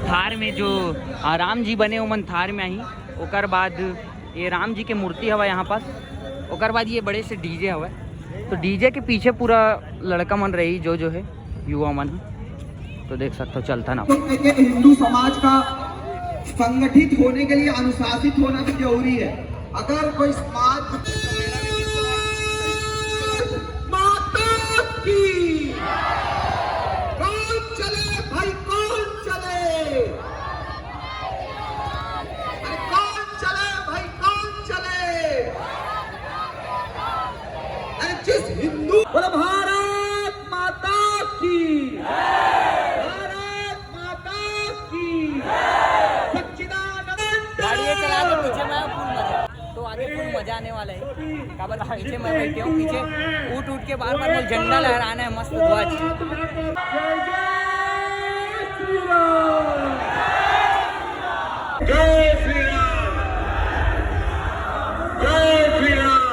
थार में जो राम जी बने हो मन थार में आई। ओकर बाद ये राम जी के मूर्ति हवा यहाँ पास। ओकर बाद ये बड़े से डीजे हवा। तो डीजे के पीछे पूरा लड़का मन रही जो है युवा मन। तो देख सकते हो चलता ना। हिंदू समाज का संगठित होने के लिए अनुशासित होना भी जरूरी है। अगर कोई समाज माता की कौन चले भाई कौन चले, कौन चले भाई कौन चले। जिस हिंदू बोले भारत माता की, भारत माता की सच्चिदानंद। गाड़ी चला के पीछे मैं फुल मजा, तो आगे फुल मजा आने वाला है। काबर पीछे मैं बैठे हूँ, पीछे उठ के बार बार झंडा लहराना है मस्त ध्वज। जय श्री राम, जय श्री राम।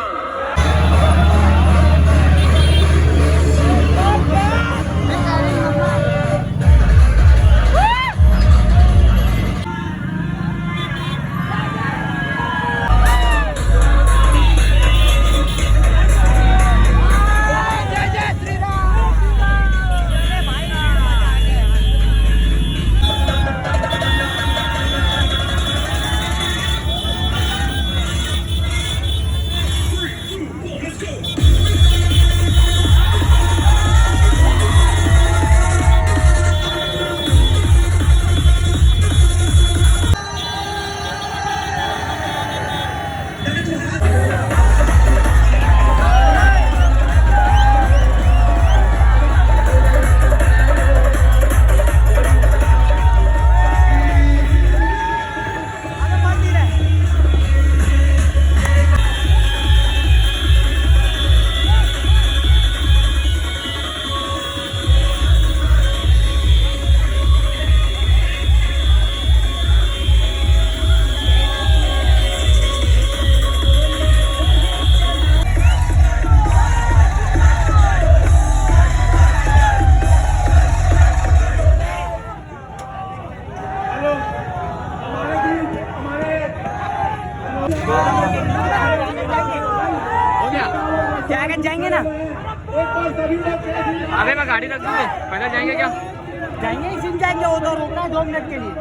जाएंगे ना, अबे मैं गाड़ी रख दूंगा, पैदल जाएंगे क्या? जाएंगे इसी जाएंगे, वो तो रुकना 2 मिनट के लिए।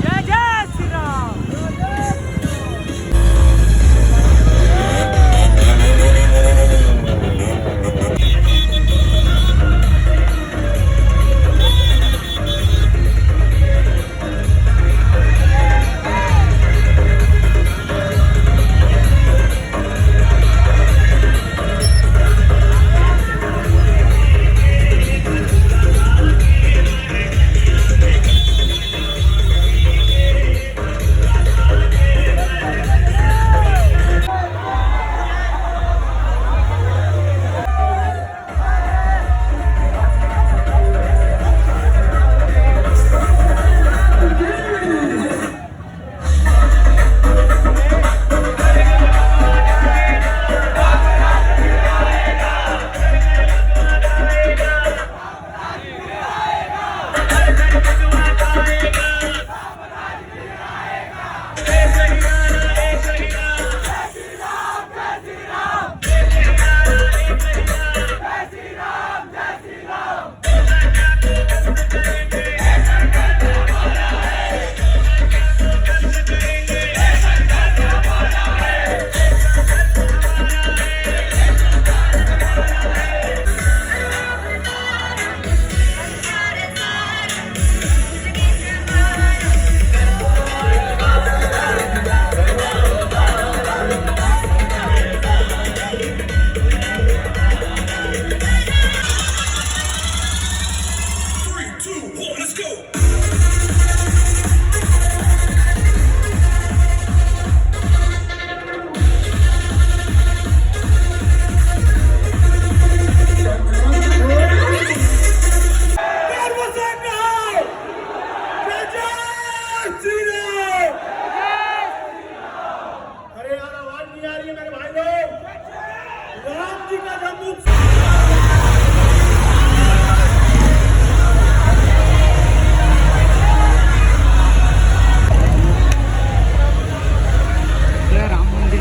जय जय श्री राम।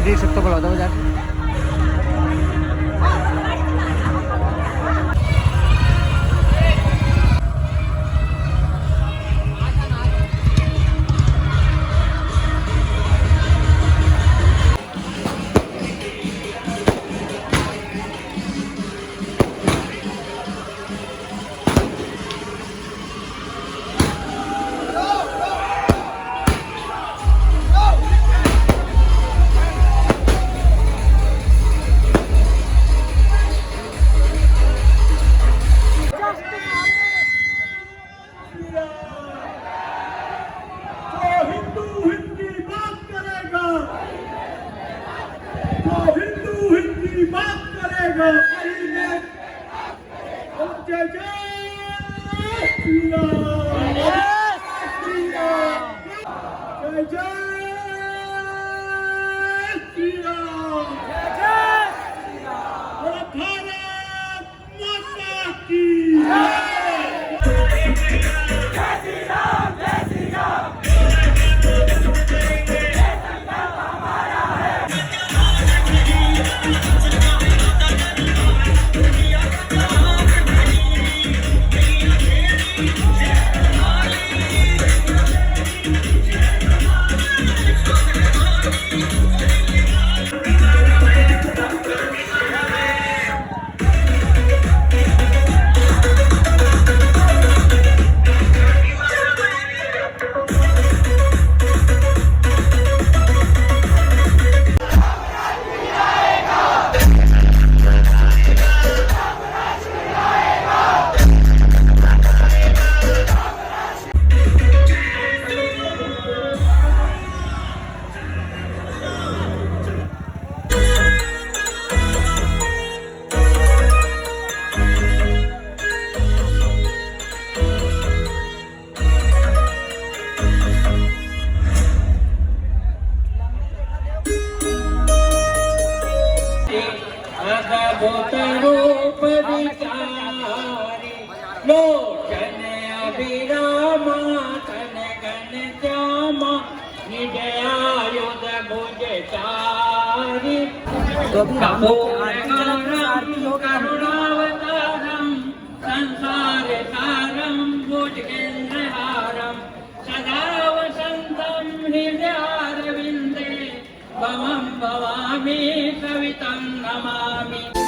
देख सकते हो बड़ौदा बाजार से। लोचन अभिरामा तन गण श्यामा निजयायुध भुज चारि करुणावतारम संसार सारम भुजगेन्द्रहारम सदा वसंतम हृदयारविंदे भवं भवामि सवितं नमामि।